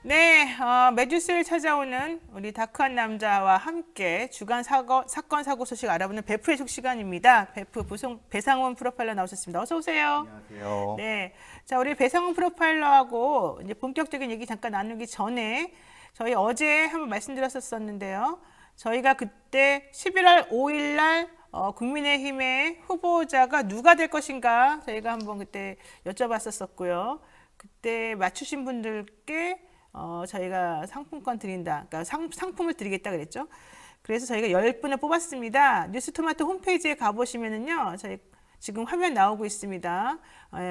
네, 매주 수요일 찾아오는 우리 다크한 남자와 함께 주간 사건 사고 소식 알아보는 베프의 속 시간입니다. 베프 배상훈 프로파일러 나오셨습니다. 어서 오세요. 안녕하세요. 네, 자 우리 배상훈 프로파일러하고 이제 본격적인 얘기 잠깐 나누기 전에 저희 어제 한번 말씀드렸었는데요. 저희가 그때 11월 5일 날 국민의힘의 후보자가 누가 될 것인가 저희가 한번 그때 여쭤봤었고요. 그때 맞추신 분들께 저희가 상품권 드린다. 그러니까 상품을 드리겠다 그랬죠. 그래서 저희가 10분을 뽑았습니다. 뉴스토마토 홈페이지에 가보시면은요. 저희 지금 화면 나오고 있습니다.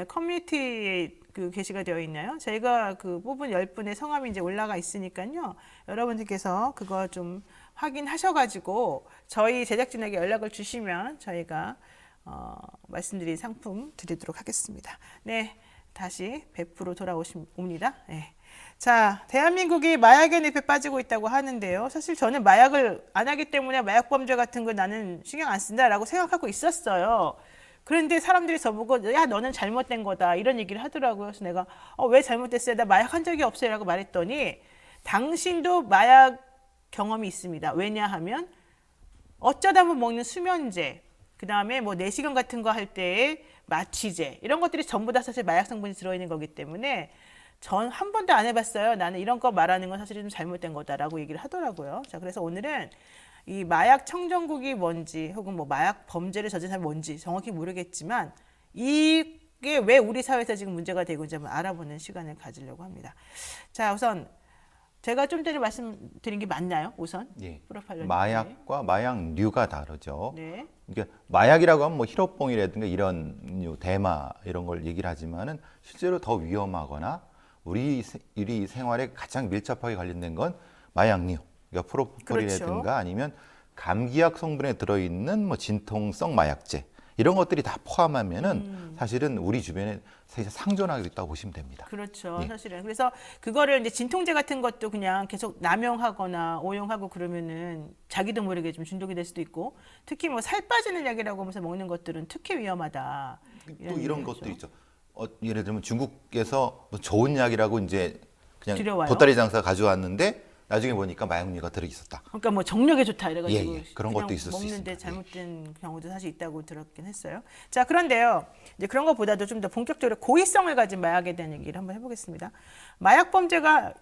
커뮤니티에 그 게시가 되어 있나요? 저희가 그 뽑은 10분의 성함이 이제 올라가 있으니까요. 여러분들께서 그거 좀 확인하셔가지고 저희 제작진에게 연락을 주시면 저희가 말씀드린 상품 드리도록 하겠습니다. 네, 다시 100% 돌아옵니다. 네. 자, 대한민국이 마약의 늪에 빠지고 있다고 하는데요. 사실 저는 마약을 안 하기 때문에 마약 범죄 같은 거 나는 신경 안 쓴다라고 생각하고 있었어요. 그런데 사람들이 저보고 야 너는 잘못된 거다 이런 얘기를 하더라고요. 그래서 내가 왜 잘못됐어요? 나 마약 한 적이 없어요 라고 말했더니 당신도 마약 경험이 있습니다. 왜냐하면 어쩌다 한번 먹는 수면제, 그 다음에 뭐 내시경 같은 거 할 때의 마취제 이런 것들이 전부 다 사실 마약 성분이 들어있는 거기 때문에 전 한 번도 안 해봤어요. 나는 이런 거 말하는 건 사실 좀 잘못된 거다라고 얘기를 하더라고요. 자, 그래서 오늘은 이 마약 청정국이 뭔지 혹은 뭐 마약 범죄를 저지른 사람이 뭔지 정확히 모르겠지만 이게 왜 우리 사회에서 지금 문제가 되고 있는지 한번 알아보는 시간을 가지려고 합니다. 자, 우선 제가 좀 전에 말씀드린 게 맞나요? 우선 예. 프로파일러 마약과 마약류가 다르죠. 네. 그러니까 마약이라고 하면 뭐 히로뽕이라든가 이런 대마 이런 걸 얘기를 하지만은 실제로 더 위험하거나 우리 생활에 가장 밀접하게 관련된 건 마약류, 그러니까 프로폴이라든가 그렇죠. 아니면 감기약 성분에 들어있는 뭐 진통성 마약제 이런 것들이 다 포함하면은 사실은 우리 주변에 사실 상존하고 있다고 보시면 됩니다. 그렇죠. 예. 사실은. 그래서 그거를 이제 진통제 같은 것도 그냥 계속 남용하거나 오용하고 그러면은 자기도 모르게 좀 중독이 될 수도 있고 특히 뭐 살 빠지는 약이라고 하면서 먹는 것들은 특히 위험하다. 또 이런 이런 얘기죠. 것도 있죠. 예를 들면 중국에서 뭐 좋은 약이라고 이제 그냥 들여와요? 보따리 장사 가져왔는데 나중에 보니까 마약류가 들어 있었다. 그러니까 뭐 정력에 좋다 이래가지고 예, 예. 그런 그냥 것도 있을 수 먹는데 있습니다. 예. 잘못된 경우도 사실 있다고 들었긴 했어요. 자, 그런데요. 이제 그런 것보다도 좀 더 본격적으로 고의성을 가진 마약에 대한 얘기를 한번 해보겠습니다. 마약 범죄가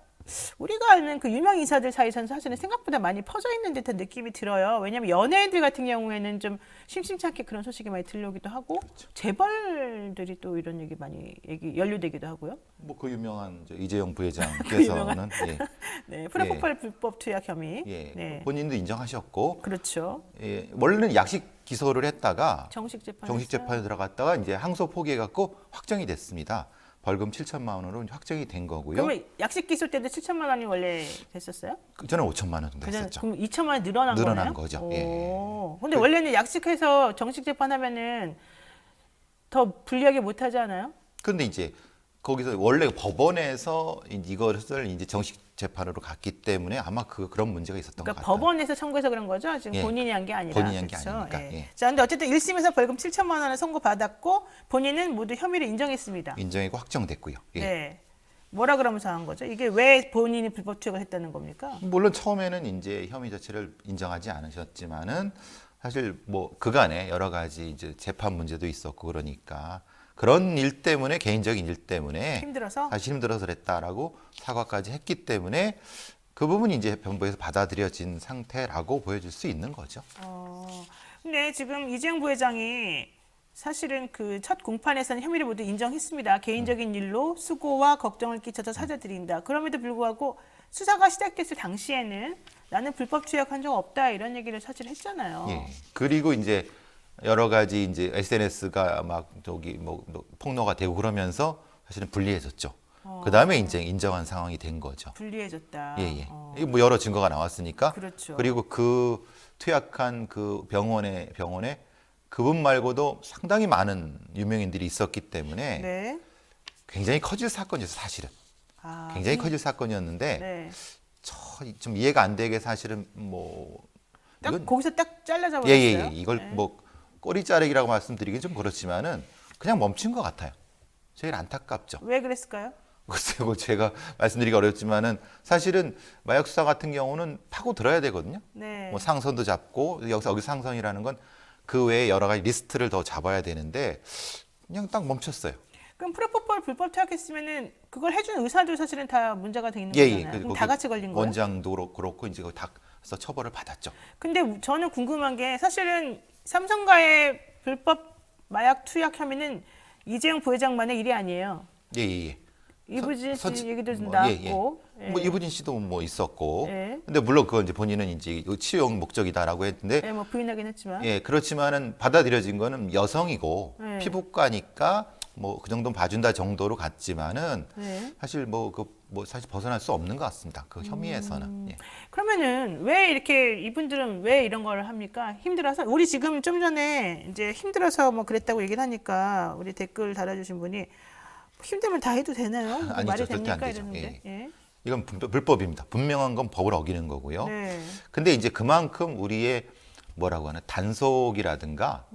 우리가 아는 그 유명 인사들 사이에서는 사실은 생각보다 많이 퍼져 있는 듯한 느낌이 들어요. 왜냐하면 연예인들 같은 경우에는 좀 심심치 않게 그런 소식이 많이 들려오기도 하고 재벌들이 또 이런 얘기 많이 연루되기도 하고요. 뭐 그 유명한 이재용 부회장께서는 예, 네, 프로포폴 불법 투약 혐의. 예, 네, 본인도 인정하셨고 그렇죠. 예, 원래는 약식 기소를 했다가 정식 재판. 정식 재판에 들어갔다가 이제 항소 포기해갖고 확정이 됐습니다. 벌금 7천만 원으로 확정이 된 거고요. 그러면 약식 기소 때도 7천만 원이 원래 됐었어요? 저는 5천만 원 정도 그냥 했었죠. 그럼 2천만 원 늘어난 늘어난 거네요? 거죠. 오. 예. 근데 원래는 약식해서 정식 재판하면은 더 불리하게 못 하지 않아요? 그런데 이제 거기서 원래 법원에서 이것을 이제 정식 재판으로 갔기 때문에 아마 그런 문제가 있었던 것 그러니까 같아요. 법원에서 청구해서 그런 거죠? 지금 예. 본인이 한 게 아니라. 본인이 한 게 그렇죠? 아니니까, 예. 예. 자, 근데 어쨌든 1심에서 벌금 7천만 원을 선고받았고 본인은 모두 혐의를 인정했습니다. 인정이고 확정됐고요. 예. 네. 뭐라 그러면서 한 거죠? 이게 왜 본인이 불법 투약을 했다는 겁니까? 물론 처음에는 이제 혐의 자체를 인정하지 않으셨지만은 사실 뭐 그간에 여러 가지 이제 재판 문제도 있었고 그러니까 그런 일 때문에 개인적인 일 때문에 힘들어서? 사실 힘들어서 그랬다라고 사과까지 했기 때문에 그 부분이 이제 변부에서 받아들여진 상태라고 보여질 수 있는 거죠. 근데 지금 이재용 부회장이 사실은 그 첫 공판에서는 혐의를 모두 인정했습니다. 개인적인 일로 수고와 걱정을 끼쳐서 사죄드린다. 그럼에도 불구하고 수사가 시작됐을 당시에는 나는 불법 투약한 적 없다 이런 얘기를 사실 했잖아요. 예. 그리고 이제 여러 가지 이제 SNS가 막 뭐 폭로가 되고 그러면서 사실은 불리해졌죠. 그 다음에 이제 인정한 상황이 된 거죠. 불리해졌다. 예, 예. 이게 뭐 여러 증거가 나왔으니까. 그렇죠. 그리고 그 투약한 그 병원에 그분 말고도 상당히 많은 유명인들이 있었기 때문에 네. 굉장히 커질 사건이었어요, 사실은. 아, 굉장히 커질 사건이었는데 네. 좀 이해가 안 되게 사실은 뭐 딱 이건 거기서 딱 잘라져 예, 버렸어요. 예, 예. 이걸 네. 뭐 꼬리 자르기라고 말씀드리긴 좀 그렇지만은 그냥 멈춘 것 같아요. 제일 안타깝죠. 왜 그랬을까요? 글쎄요, 제가 말씀드리기 어렵지만은 사실은 마약 수사 같은 경우는 파고 들어야 되거든요. 네. 뭐 상선도 잡고 여기 상선이라는 건 그 외에 여러 가지 리스트를 더 잡아야 되는데 그냥 딱 멈췄어요. 그럼 프로포폴 불법 투약했으면은 그걸 해준 의사도 사실은 다 문제가 돼 있는 예, 거잖아요. 그럼 거기 다 같이 걸린 거예요? 원장도 그렇고 이제 거기 다 해서 처벌을 받았죠. 근데 저는 궁금한 게 사실은 삼성과의 불법 마약 투약 혐의는 이재용 부회장만의 일이 아니에요. 예, 예, 예. 이부진 씨 얘기도 좀 뭐, 예, 예. 나왔고. 예. 뭐 이부진 씨도 뭐 있었고. 예. 근데 물론 그건 이제 본인은 이제 치유용 목적이다라고 했는데 예, 뭐 부인하긴 했지만. 예, 그렇지만은 받아들여진 거는 여성이고 네. 피부과니까 뭐 그 정도는 봐준다 정도로 갔지만은 네. 사실 뭐 사실 벗어날 수 없는 것 같습니다. 그 혐의에서는. 예. 그러면은 왜 이렇게 이분들은 왜 이런 걸 합니까? 힘들어서 우리 지금 좀 전에 이제 힘들어서 뭐 그랬다고 얘기를 하니까 우리 댓글 달아주신 분이 힘들면 다 해도 되나요? 뭐 아니죠, 말이 절대 안 됩니까? 되죠. 이러는데. 예. 이건 불법입니다. 분명한 건 법을 어기는 거고요. 네. 근데 이제 그만큼 우리의 뭐라고 하나 단속이라든가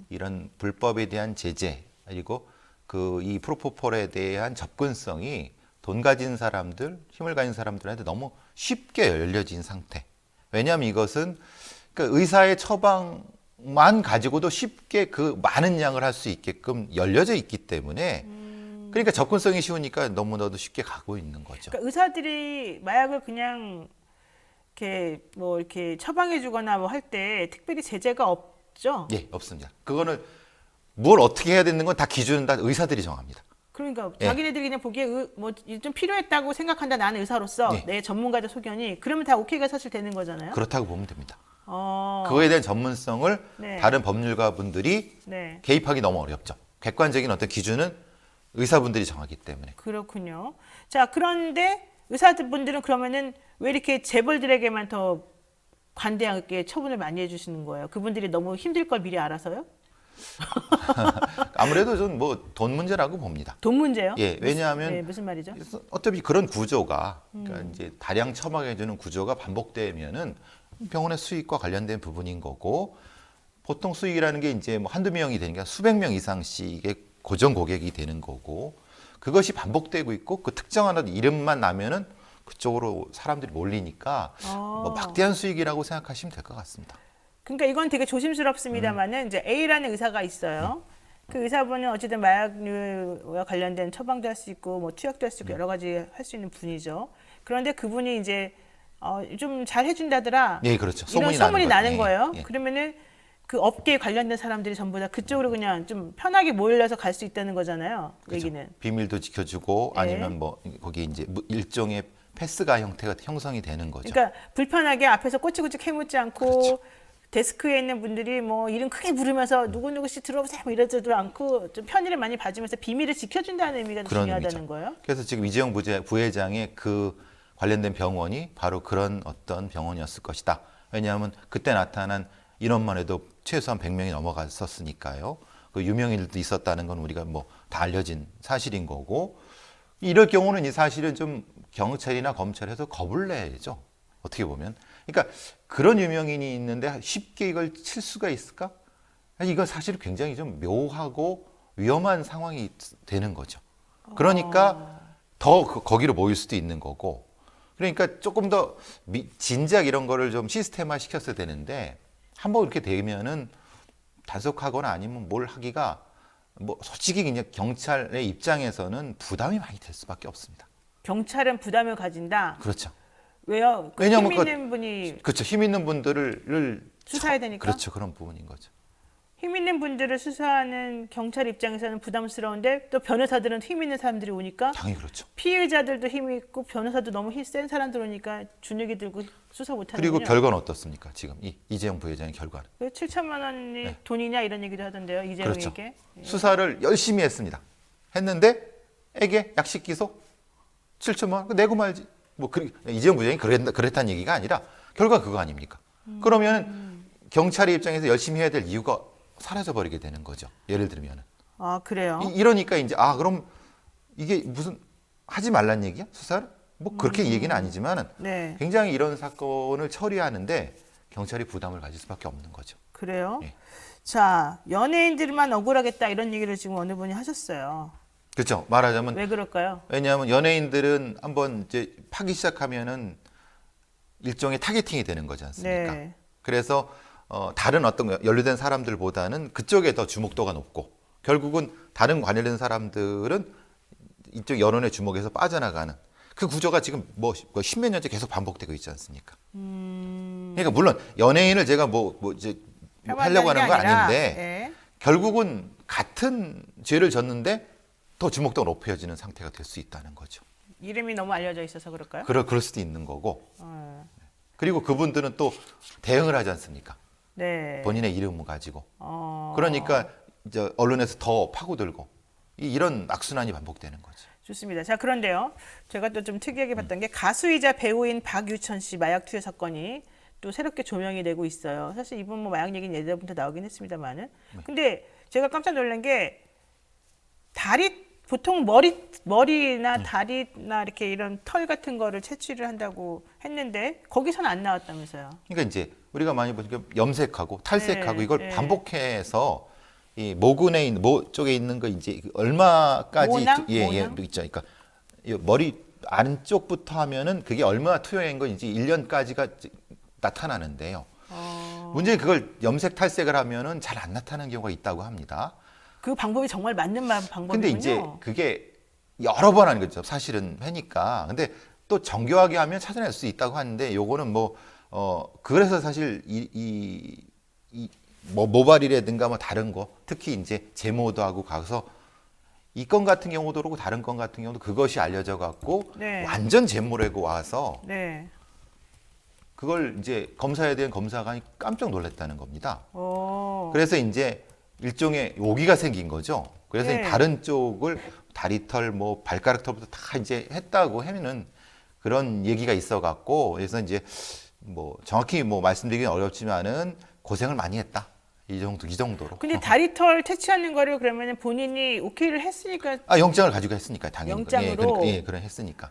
이런 불법에 대한 제재 그리고 그 이 프로포폴에 대한 접근성이 돈 가진 사람들, 힘을 가진 사람들한테 너무 쉽게 열려진 상태. 왜냐하면 이것은 그러니까 의사의 처방만 가지고도 쉽게 그 많은 양을 할 수 있게끔 열려져 있기 때문에 그러니까 접근성이 쉬우니까 너무나도 쉽게 가고 있는 거죠. 그러니까 의사들이 마약을 그냥 이렇게 뭐 이렇게 처방해주거나 뭐 할 때 특별히 제재가 없죠. 예, 없습니다. 그거는 뭘 어떻게 해야 되는 건 다 기준은 다 의사들이 정합니다. 그러니까 예. 자기네들이 그냥 보기에 뭐 좀 필요했다고 생각한다 나는 의사로서 예. 내 전문가적 소견이 그러면 다 오케이가 사실 되는 거잖아요. 그렇다고 보면 됩니다. 어, 그거에 대한 전문성을 네. 다른 법률가 분들이 네. 개입하기 너무 어렵죠. 객관적인 어떤 기준은 의사분들이 정하기 때문에. 그렇군요. 자, 그런데 의사분들은 그러면은 왜 이렇게 재벌들에게만 더 관대하게 처분을 많이 해주시는 거예요? 그분들이 너무 힘들 걸 미리 알아서요? 아무래도 전 뭐 돈 문제라고 봅니다. 돈 문제요? 예, 왜냐하면 네, 무슨 말이죠? 어차피 그런 구조가 그러니까 이제 다량 처방해주는 구조가 반복되면은 병원의 수익과 관련된 부분인 거고 보통 수익이라는 게 이제 뭐 한두 명이 되니까 수백 명 이상씩의 고정 고객이 되는 거고 그것이 반복되고 있고 그 특정한 이름만 나면은 그쪽으로 사람들이 몰리니까 뭐 막대한 수익이라고 생각하시면 될 것 같습니다. 그러니까 이건 되게 조심스럽습니다만은 이제 A라는 의사가 있어요. 그 의사분은 어쨌든 마약류와 관련된 처방도 할 수 있고 뭐 투약도 할 수 있고 여러 가지 할 수 있는 분이죠. 그런데 그분이 이제 좀 잘 해준다더라. 예, 그렇죠. 이런 소문이 나는 거예요. 예. 그러면은 그 업계에 관련된 사람들이 전부 다 그쪽으로 그냥 좀 편하게 몰려서 갈 수 있다는 거잖아요. 그렇죠. 얘기는. 비밀도 지켜주고 예. 아니면 뭐 거기 이제 일종의 패스가 형태가 형성이 되는 거죠. 그러니까 불편하게 앞에서 꼬치꼬치 캐묻지 않고 그렇죠. 데스크에 있는 분들이 뭐 이름 크게 부르면서 누구누구 씨 들어오세요 뭐 이러지도 않고 좀 편의를 많이 봐주면서 비밀을 지켜준다는 의미가 그런 중요하다는 의미죠. 거예요. 그래서 지금 이재용 부회장의 그 관련된 병원이 바로 그런 어떤 병원이었을 것이다. 왜냐하면 그때 나타난 인원만 해도 최소한 100명이 넘어갔었으니까요. 그 유명인들도 있었다는 건 우리가 뭐 다 알려진 사실인 거고 이럴 경우는 이 사실은 좀 경찰이나 검찰에서 겁을 내죠. 어떻게 보면. 그러니까 그런 유명인이 있는데 쉽게 이걸 칠 수가 있을까? 이건 사실 굉장히 좀 묘하고 위험한 상황이 되는 거죠. 그러니까 더 거기로 모일 수도 있는 거고. 그러니까 조금 더 진작 이런 거를 좀 시스템화 시켰어야 되는데 한번 이렇게 되면은 단속하거나 아니면 뭘 하기가 뭐 솔직히 그냥 경찰의 입장에서는 부담이 많이 될 수밖에 없습니다. 경찰은 부담을 가진다. 그렇죠. 왜요? 그 왜냐하면 힘 있는 분이 그렇죠. 힘 있는 분들을 수사해야 되니까? 그렇죠. 그런 부분인 거죠. 힘 있는 분들을 수사하는 경찰 입장에서는 부담스러운데 또 변호사들은 힘 있는 사람들이 오니까 당연히 그렇죠. 피해자들도 힘이 있고 변호사도 너무 힘센 사람들 오니까 주눅이 들고 수사 못하는군요. 그리고 결과는 어떻습니까? 지금 이재용 부회장의 결과는. 7천만 원이 네. 돈이냐 이런 얘기도 하던데요. 이재용에게. 그렇죠. 수사를 열심히 했습니다. 했는데 에게 약식 기소 7천만 원 내고 말지. 뭐 이재용 부회장이 그랬다는 얘기가 아니라 결과 그거 아닙니까? 그러면 경찰의 입장에서 열심히 해야 될 이유가 사라져 버리게 되는 거죠. 예를 들면은. 아 그래요? 이러니까 이제 그럼 이게 무슨 하지 말란 얘기야? 수사를? 뭐 그렇게 얘기는 아니지만은 네. 굉장히 이런 사건을 처리하는데 경찰이 부담을 가질 수밖에 없는 거죠. 그래요? 예. 자, 연예인들만 억울하겠다 이런 얘기를 지금 어느 분이 하셨어요. 그렇죠. 말하자면 왜 그럴까요? 왜냐하면 연예인들은 한번 이제 파기 시작하면은 일종의 타겟팅이 되는 거지 않습니까? 네. 그래서 다른 어떤 연루된 사람들보다는 그쪽에 더 주목도가 높고 결국은 다른 관련된 사람들은 이쪽 여론의 주목에서 빠져나가는 그 구조가 지금 뭐 십몇 년째 계속 반복되고 있지 않습니까? 그러니까 물론 연예인을 제가 뭐 이제 하려고 하는 건 아닌데 네. 결국은 같은 죄를 졌는데 더 주목도가 높아지는 상태가 될 수 있다는 거죠. 이름이 너무 알려져 있어서 그럴까요? 그럴 수도 있는 거고 어, 그리고 그분들은 또 대응을 하지 않습니까? 네. 본인의 이름을 가지고 어, 그러니까 이제 언론에서 더 파고들고 이런 악순환이 반복되는 거죠. 좋습니다. 자, 그런데요. 제가 또 좀 특이하게 봤던 게 가수이자 배우인 박유천 씨 마약 투여 사건이 또 새롭게 조명이 되고 있어요. 사실 이분 뭐 마약 얘기는 예전부터 나오긴 했습니다만은. 근데 제가 깜짝 놀란 게 다리 보통 머리나 다리나 이렇게 이런 털 같은 거를 채취를 한다고 했는데 거기서는 안 나왔다면서요. 그러니까 이제 우리가 많이 보니까 염색하고 탈색하고 네, 이걸 네. 반복해서 이 모근에 있는 모 쪽에 있는 거 이제 얼마까지 모낭? 예 모낭? 있죠. 그러니까 이 머리 안쪽부터 하면은 그게 얼마나 투여한 건지 1년까지가 나타나는데요. 문제는 그걸 염색 탈색을 하면은 잘 안 나타나는 경우가 있다고 합니다. 그 방법이 정말 맞는 방법이군요. 근데 이제 그게 여러 번 하는 거죠. 사실은 회니까. 근데 또 정교하게 하면 찾아낼 수 있다고 하는데 요거는 뭐 그래서 사실 뭐 모발이라든가 뭐 다른 거 특히 이제 제모도 하고 가서 이 건 같은 경우도 그렇고 다른 건 같은 경우도 그것이 알려져 갖고 네. 완전 제모라고 와서 네. 그걸 이제 검사에 대한 검사가 깜짝 놀랐다는 겁니다. 오. 그래서 이제 일종의 오기가 생긴 거죠. 그래서 네. 다른 쪽을 다리털, 뭐 발가락 털부터 다 이제 했다고 하면은 그런 얘기가 있어 갖고 그래서 이제 뭐 정확히 뭐 말씀드리긴 어렵지만은 고생을 많이 했다. 이 정도로. 근데 다리털 채취하는 거를 그러면 본인이 오케이를 했으니까 영장을 가지고 했으니까 당연히. 영장으로? 그런 했으니까.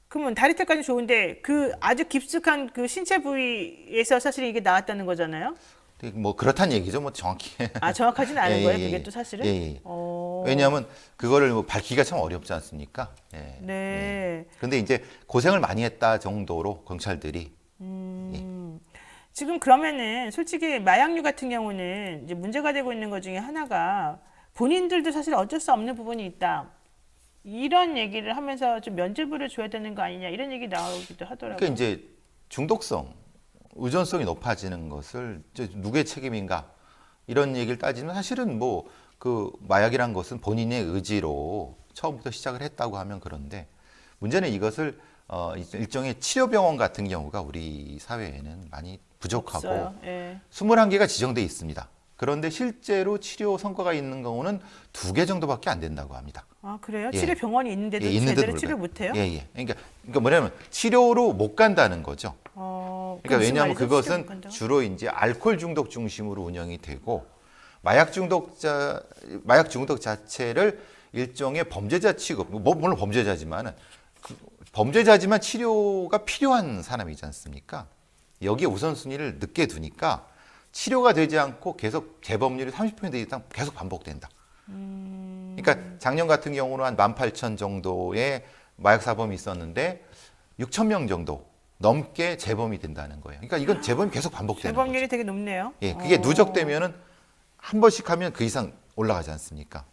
그러면 다리털까지 좋은데 그 아주 깊숙한 그 신체 부위에서 사실 이게 나왔다는 거잖아요. 뭐 그렇다는 얘기죠. 뭐 정확히. 아, 정확하진 않은 예, 거예요. 예, 그게 예. 또 사실은. 예, 예. 어. 왜냐하면 그거를 뭐 밝히기가 참 어렵지 않습니까? 예. 네. 근데 이제 고생을 많이 했다 정도로 경찰들이 지금 그러면은 솔직히 마약류 같은 경우는 이제 문제가 되고 있는 것 중에 하나가 본인들도 사실 어쩔 수 없는 부분이 있다. 이런 얘기를 하면서 좀 면죄부를 줘야 되는 거 아니냐 이런 얘기 나오기도 하더라고요. 그러니까 이제 중독성, 의존성이 높아지는 것을 이제 누구의 책임인가 이런 얘기를 따지면 사실은 뭐 그 마약이란 것은 본인의 의지로 처음부터 시작을 했다고 하면 그런데 문제는 이것을 일종의 치료병원 같은 경우가 우리 사회에는 많이 부족하고 없어요. 예. 21개가 지정돼 있습니다. 그런데 실제로 치료 성과가 있는 경우는 2개 정도밖에 안 된다고 합니다. 아, 그래요? 예. 치료 병원이 있는데도 있는데도 제대로 불구하고. 치료 못 해요? 예, 예. 그러니까 뭐냐면 치료로 못 간다는 거죠. 그러니까 무슨 왜냐하면 말이죠? 치료 못 그것은 간다고? 주로 이제 알코올 중독 중심으로 운영이 되고 마약 중독 자체를 일종의 범죄자 취급, 뭐 물론 범죄자지만은 범죄자지만 치료가 필요한 사람이지 않습니까? 여기에 우선순위를 늦게 두니까 치료가 되지 않고 계속 재범률이 30% 이상 계속 반복된다. 그러니까 작년 같은 경우는 한 18,000 정도의 마약 사범이 있었는데 6,000명 정도 넘게 재범이 된다는 거예요. 그러니까 이건 재범이 계속 반복되는 거죠. 재범률이 되게 높네요. 예, 그게 누적되면은 한 번씩 하면 그 이상 올라가지 않습니까?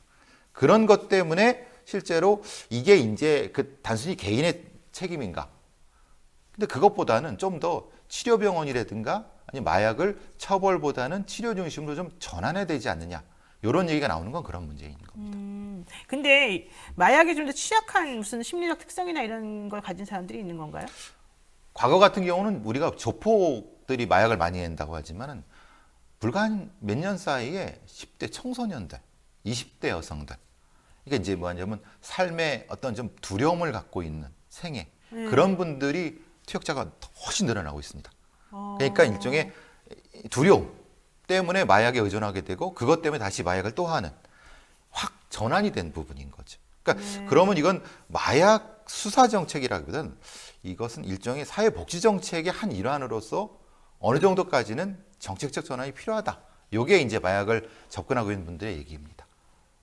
그런 것 때문에 실제로 이게 이제 그 단순히 개인의 책임인가? 근데 그것보다는 좀 더 치료병원이라든가 아니 마약을 처벌보다는 치료 중심으로 좀 전환해야 되지 않느냐? 이런 얘기가 나오는 건 그런 문제인 겁니다. 근데 마약에 좀 더 취약한 무슨 심리적 특성이나 이런 걸 가진 사람들이 있는 건가요? 과거 같은 경우는 우리가 조폭들이 마약을 많이 한다고 하지만은 불과 한 몇 년 사이에 10대 청소년들, 20대 여성들, 이게 이제 뭐냐면 삶에 어떤 좀 두려움을 갖고 있는 생애 그런 분들이 투약자가 훨씬 늘어나고 있습니다. 그러니까 일종의 두려움 때문에 마약에 의존하게 되고 그것 때문에 다시 마약을 또 하는 확 전환이 된 부분인 거죠. 그러니까 그러면 이건 마약 수사 정책이라기보다는 이것은 일종의 사회복지 정책의 한 일환으로서 어느 정도까지는 정책적 전환이 필요하다. 이게 이제 마약을 접근하고 있는 분들의 얘기입니다.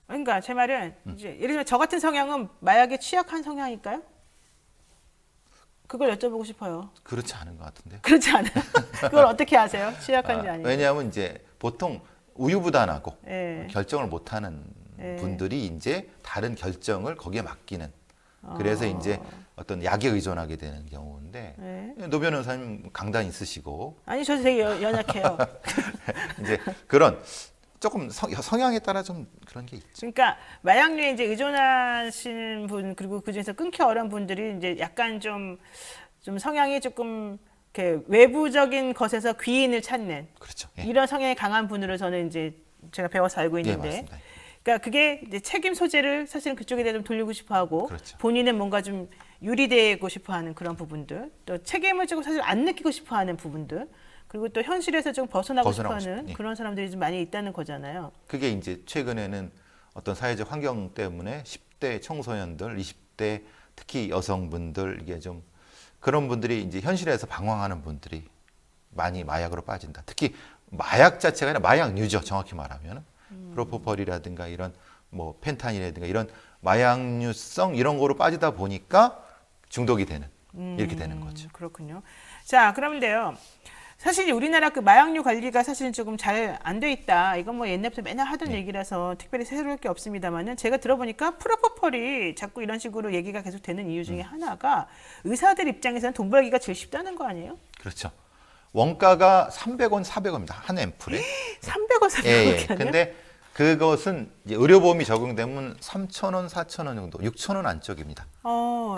그러니까 제 말은 이제 예를 들면 저 같은 성향은 마약에 취약한 성향일까요? 그걸 여쭤보고 싶어요. 그렇지 않은 것 같은데요. 그렇지 않아요? 그걸 어떻게 아세요? 취약한지 아닌지. 왜냐하면 이제 보통 우유부단하고 예. 결정을 못하는 예. 분들이 이제 다른 결정을 거기에 맡기는. 그래서 아. 이제 어떤 약에 의존하게 되는 경우인데 예. 노 변호사님 강단 있으시고 아니 저 되게 연약해요. 이제 그런 조금 성향에 따라 좀 그런 게 있죠. 그러니까 마약류에 이제 의존하시는 분 그리고 그 중에서 끊기 어려운 분들이 이제 약간 좀 성향이 조금 이렇게 외부적인 것에서 귀인을 찾는 그렇죠. 예. 이런 성향이 강한 분으로 저는 이제 제가 배워서 알고 예, 있는데, 맞습니다. 그러니까 그게 이제 책임 소재를 사실은 그쪽에 대해 좀 돌리고 싶어하고 그렇죠. 본인은 뭔가 좀 유리되고 싶어하는 그런 부분들, 또 책임을 조금 사실 안 느끼고 싶어하는 부분들. 그리고 또 현실에서 좀 벗어나고 싶어하는 싶은, 예. 그런 사람들이 좀 많이 있다는 거잖아요. 그게 이제 최근에는 어떤 사회적 환경 때문에 10대 청소년들, 20대 특히 여성분들 이게 좀 그런 분들이 이제 현실에서 방황하는 분들이 많이 마약으로 빠진다. 특히 마약 자체가 아니라 마약류죠. 정확히 말하면 프로포폴이라든가 이런 뭐 펜타닐이라든가 이런 마약류성 이런 거로 빠지다 보니까 중독이 되는 이렇게 되는 거죠. 그렇군요. 자, 그런데요. 사실 우리나라 그 마약류 관리가 사실은 조금 잘 안 돼 있다. 이건 뭐 옛날부터 맨날 하던 얘기라서 특별히 새로울 게 없습니다만은 제가 들어보니까 프로포폴이 자꾸 이런 식으로 얘기가 계속 되는 이유 중에 하나가 의사들 입장에서는 돈 벌기가 제일 쉽다는 거 아니에요? 그렇죠. 원가가 300원, 400원입니다. 한 앰플에. 300원, 400원 예, 이렇게 예. 하네요? 근데 그것은 이제 의료보험이 적용되면 3,000원, 4,000원 정도, 6,000원 안쪽입니다.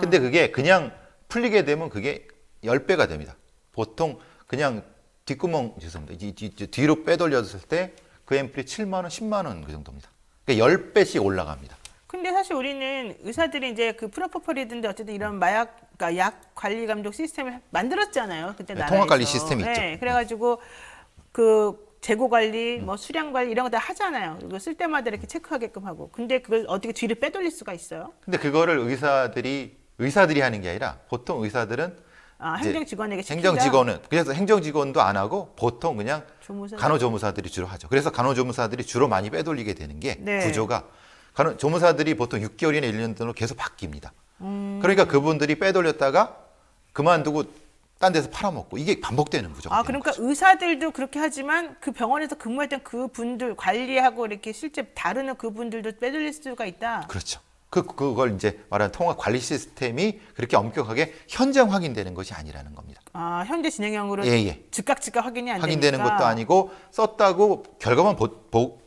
근데 그게 그냥 풀리게 되면 그게 10배가 됩니다. 보통 그냥 뒷구멍, 죄송합니다. 뒤로 빼돌렸을 때 그 앰플이 7만 원, 10만 원 그 정도입니다. 그러니까 10배씩 올라갑니다. 근데 사실 우리는 의사들이 이제 그 프로포폴이든지 어쨌든 이런 마약, 그러니까 약 관리 감독 시스템을 만들었잖아요. 그때 네, 나라에서. 통합 관리 시스템이 있죠. 그래가지고 그 재고 관리, 뭐 수량 관리 이런 거 다 하잖아요. 그리고 쓸 때마다 이렇게 체크하게끔 하고. 근데 그걸 어떻게 뒤로 빼돌릴 수가 있어요? 근데 그거를 의사들이 하는 게 아니라 보통 의사들은 아, 이제 행정 직원에게 시킨다. 행정직원은 그래서 행정직원도 안 하고 보통 그냥 조무사. 간호조무사들이 주로 하죠. 그래서 간호조무사들이 주로 많이 빼돌리게 되는 게 네. 구조가 간호조무사들이 보통 6개월이나 1년 동안 계속 바뀝니다. 그러니까 그분들이 빼돌렸다가 그만두고 딴 데서 팔아먹고 이게 반복되는 구조가 아, 되는 그러니까 거죠. 의사들도 그렇게 하지만 그 병원에서 근무했던 그 분들 관리하고 이렇게 실제 다루는 그분들도 빼돌릴 수가 있다. 그렇죠. 그걸 이제 말하는 통합 관리 시스템이 그렇게 엄격하게 현장 확인되는 것이 아니라는 겁니다. 아, 현재 진행형으로 예, 예. 즉각 확인이 안 확인되는 되니까. 것도 아니고 썼다고 결과만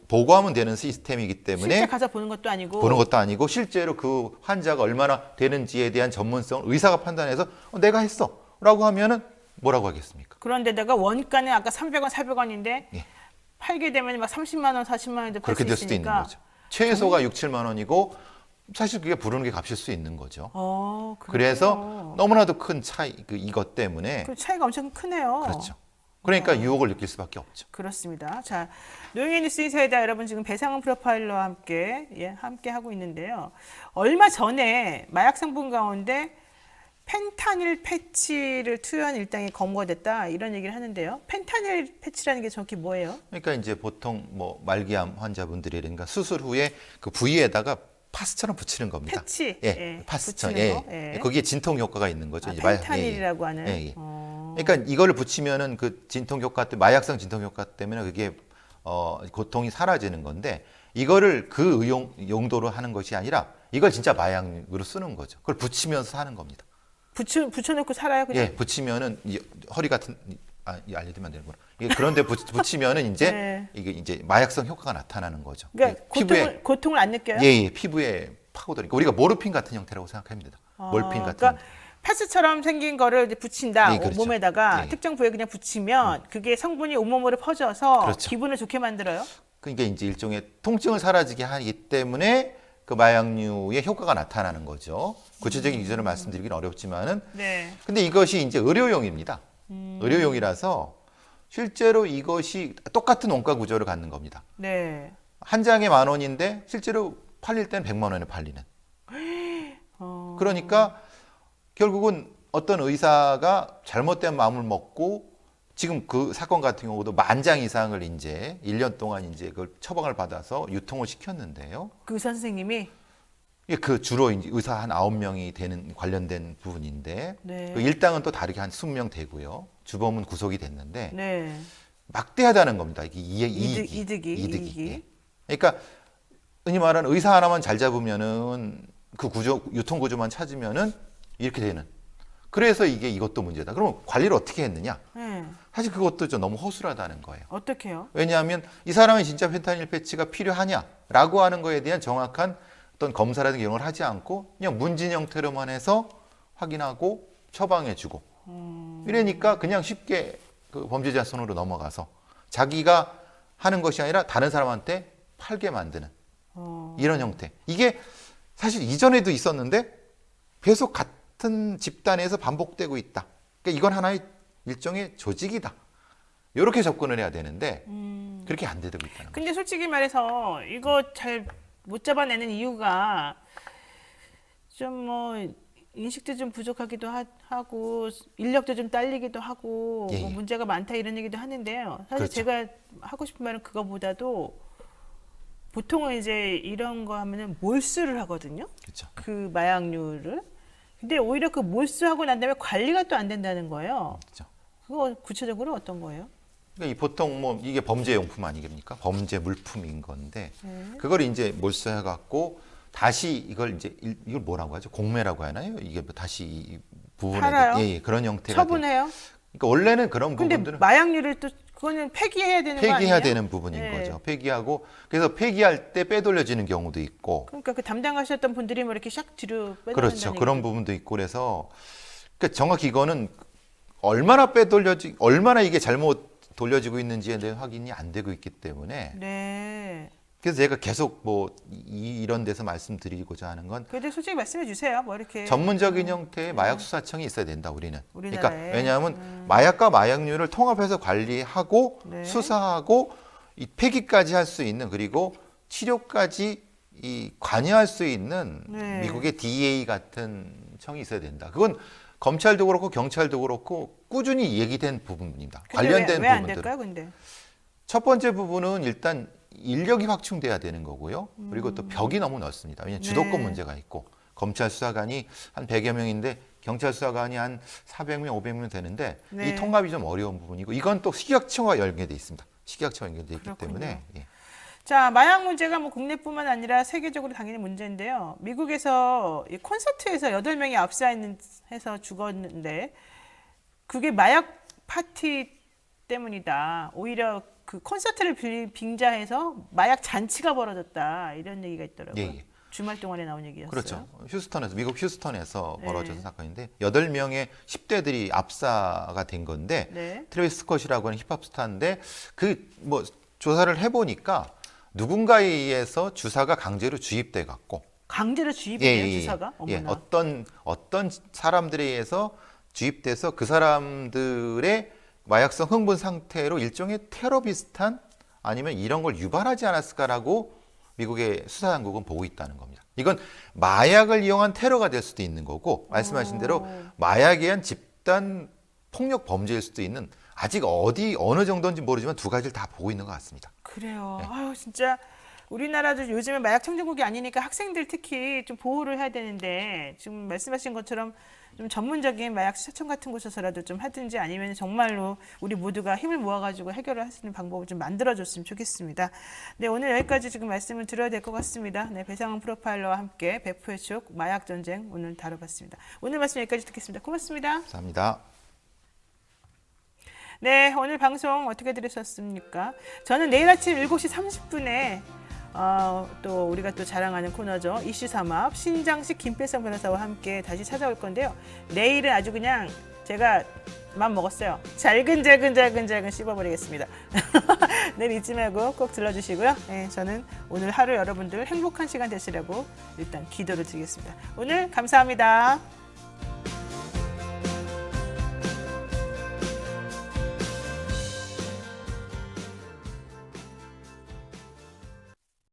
보고하면 되는 시스템이기 때문에 실제 가서 보는 것도 아니고. 보는 것도 아니고 실제로 그 환자가 얼마나 되는지에 대한 전문성을 의사가 판단해서 내가 했어라고 하면은 뭐라고 하겠습니까? 그런데다가 원가는 아까 300원, 400원인데 예. 팔게 되면 막 30만 원, 40만 원도 팔 그렇게 수 될 수도 있는 있으니까. 거죠. 최소가 6, 7만 원이고 사실 그게 부르는 게 값일 수 있는 거죠. 그렇군요. 그래서 너무나도 큰 차이 이것 때문에 그 차이가 엄청 크네요. 그렇죠. 그러니까 유혹을 느낄 수밖에 없죠. 그렇습니다. 자, 노영희 뉴스 인사이다 여러분 지금 배상훈 프로파일러와 함께 하고 있는데요. 얼마 전에 마약 성분 가운데 펜타닐 패치를 투여한 일당이 검거가 됐다 이런 얘기를 하는데요. 펜타닐 패치라는 게 정확히 뭐예요? 그러니까 이제 보통 뭐 말기암 환자분들이라든가 수술 후에 그 부위에다가 파스처럼 붙이는 겁니다. 패치, 예, 예, 파스처, 붙이는 예, 거, 예. 거기에 진통 효과가 있는 거죠. 아, 이제 펜타닐이라고 하는. 예, 예. 그러니까 이거를 붙이면은 그 진통 효과 때문에 마약성 진통 효과 때문에 그게 고통이 사라지는 건데 이거를 그 용도로 하는 것이 아니라 이걸 진짜 마약으로 쓰는 거죠. 그걸 붙이면서 사는 겁니다. 붙여놓고 살아요 그냥? 예, 붙이면은 허리 같은 알려드리면 안 되는구나. 이게 그런데 붙이면은 이제 네. 이게 이제 마약성 효과가 나타나는 거죠. 그러니까 피부에 고통을 안 느껴요? 예, 피부에 파고들니까 우리가 모르핀 같은 형태라고 생각합니다. 몰핀 같은. 그러니까 파스처럼 생긴 거를 이제 붙인다. 예, 그렇죠. 몸에다가 예. 특정 부위에 그냥 붙이면 그게 성분이 온몸으로 퍼져서 그렇죠. 기분을 좋게 만들어요. 그러니까 이제 일종의 통증을 사라지게 하기 때문에 그 마약류의 효과가 나타나는 거죠. 구체적인 기준을 말씀드리기는 어렵지만은. 네. 근데 이것이 이제 의료용입니다. 의료용이라서 실제로 이것이 똑같은 원가 구조를 갖는 겁니다. 네. 한 장에 10,000원인데 실제로 팔릴 때는 100만 원에 팔리는. 그러니까 결국은 어떤 의사가 잘못된 마음을 먹고 지금 그 사건 같은 경우도 10,000장 이상을 이제 1년 동안 이제 그걸 처방을 받아서 유통을 시켰는데요. 그 의사 선생님이 이게 그 주로 이제 의사 한 9명이 되는 관련된 부분인데 네. 그 일당은 또 다르게 한 20명 되고요. 주범은 구속이 됐는데 네. 막대하다는 겁니다. 이게 이득이. 예. 그러니까 흔히 말하는 의사 하나만 잘 잡으면은 그 구조 유통 구조만 찾으면은 이렇게 되는. 그래서 이것도 문제다. 그러면 관리를 어떻게 했느냐? 네. 사실 그것도 좀 너무 허술하다는 거예요. 어떻게요? 왜냐하면 이 사람이 진짜 펜타닐 패치가 필요하냐라고 하는 거에 대한 정확한 어떤 검사라든가 이런 걸 하지 않고 그냥 문진 형태로만 해서 확인하고 처방해주고 이러니까 그냥 쉽게 그 범죄자 손으로 넘어가서 자기가 하는 것이 아니라 다른 사람한테 팔게 만드는 이런 형태. 이게 사실 이전에도 있었는데 계속 같은 집단에서 반복되고 있다. 그러니까 이건 하나의 일종의 조직이다. 이렇게 접근을 해야 되는데 그렇게 안 되고 있다는 거죠. 근데 솔직히 말해서 이거 잘 못 잡아내는 이유가 좀 뭐 인식도 좀 부족하기도 하고 인력도 좀 딸리기도 하고 예, 뭐 예. 문제가 많다 이런 얘기도 하는데요. 사실 그렇죠. 제가 하고 싶은 말은 그거보다도 보통은 이제 이런 거 하면은 몰수를 하거든요. 그렇죠. 그 마약류를. 근데 오히려 그 몰수하고 난 다음에 관리가 또 안 된다는 거예요. 그렇죠. 그거 구체적으로 어떤 거예요? 그러니까 이 보통 뭐 이게 범죄 용품 아니겠습니까? 범죄 물품인 건데 네. 그걸 이제 몰수해 갖고 다시 이걸 이제 이걸 뭐라고 하죠? 공매라고 하나요? 이게 뭐 다시 이 부분에 팔아요? 예, 그런 형태가 처분해요? 그러니까 원래는 그런 근데 부분들은 마약류를 또 그거는 폐기해야 되는 거 아니에요? 폐기해야 되는 부분인 네. 거죠. 폐기하고 그래서 폐기할 때 빼돌려지는 경우도 있고 그러니까 그 담당하셨던 분들이 뭐 이렇게 샥 뒤로 빼놓는다는 그렇죠. 그런 얘기죠. 부분도 있고 그래서 그러니까 정확히 이거는 얼마나 이게 잘못 돌려지고 있는지에 대한 확인이 안 되고 있기 때문에 네. 그래서 제가 계속 뭐 이런 데서 말씀드리고자 하는 건 그래도 솔직히 말씀해 주세요. 뭐 이렇게 전문적인 형태의 마약 수사청이 있어야 된다 우리는. 그러니까 우리나라에. 왜냐하면 마약과 마약류를 통합해서 관리하고 네. 수사하고 이 폐기까지 할 수 있는 그리고 치료까지 이 관여할 수 있는 네. 미국의 DEA 같은 청이 있어야 된다. 그건 검찰도 그렇고 경찰도 그렇고 꾸준히 얘기된 부분입니다. 관련된 왜안 부분들. 될까요, 근데? 첫 번째 부분은 일단 인력이 확충돼야 되는 거고요. 그리고 또 벽이 너무 넓습니다. 왜냐하면 주도권 네. 문제가 있고 검찰 수사관이 한 100여 명인데 경찰 수사관이 한 400명, 500명 되는데 네. 이 통합이 좀 어려운 부분이고 이건 또 식약처와 연계돼 있습니다. 식약처와 연계돼 있기 그렇군요. 때문에 예. 자, 마약 문제가 뭐 국내뿐만 아니라 세계적으로 당연히 문제인데요. 미국에서 이 콘서트에서 8명이 압사해서 죽었는데 그게 마약 파티 때문이다. 오히려 그 콘서트를 빙자해서 마약 잔치가 벌어졌다. 이런 얘기가 있더라고요. 예, 예. 주말 동안에 나온 얘기였어요. 그렇죠. 휴스턴에서 미국 휴스턴에서 네. 벌어진 사건인데 8명의 10대들이 압사가 된 건데 네. 트래비스 스콧이라고 하는 힙합 스타인데 그 뭐 조사를 해보니까 누군가에 의해서 주사가 강제로 주입돼 갖고 강제로 주입이에요, 주사가? 예, 어머나. 어떤 사람들에 의해서 주입돼서 그 사람들의 마약성 흥분 상태로 일종의 테러 비슷한 아니면 이런 걸 유발하지 않았을까라고 미국의 수사당국은 보고 있다는 겁니다. 이건 마약을 이용한 테러가 될 수도 있는 거고 말씀하신 대로 마약에 의한 집단 폭력 범죄일 수도 있는 아직 어느 정도인지 모르지만 두 가지를 다 보고 있는 것 같습니다. 그래요. 네. 아유, 진짜 우리나라도 요즘에 마약 청정국이 아니니까 학생들 특히 좀 보호를 해야 되는데 지금 말씀하신 것처럼 좀 전문적인 마약 수사청 같은 곳에서라도 좀 하든지 아니면 정말로 우리 모두가 힘을 모아가지고 해결을 할 수 있는 방법을 좀 만들어줬으면 좋겠습니다. 네, 오늘 여기까지 지금 말씀을 드려야 될 것 같습니다. 네, 배상훈 프로파일러와 함께 배포의 추억 마약 전쟁 오늘 다뤄봤습니다. 오늘 말씀 여기까지 듣겠습니다. 고맙습니다. 감사합니다. 네, 오늘 방송 어떻게 들으셨습니까? 저는 내일 아침 7시 30분에 또 우리가 또 자랑하는 코너죠. 이슈 삼합 신장식 김배성 변호사와 함께 다시 찾아올 건데요. 내일은 아주 그냥 제가 맘 먹었어요. 잘근 씹어버리겠습니다. 내일 잊지 말고 꼭 들러주시고요. 네, 저는 오늘 하루 여러분들 행복한 시간 되시라고 일단 기도를 드리겠습니다. 오늘 감사합니다.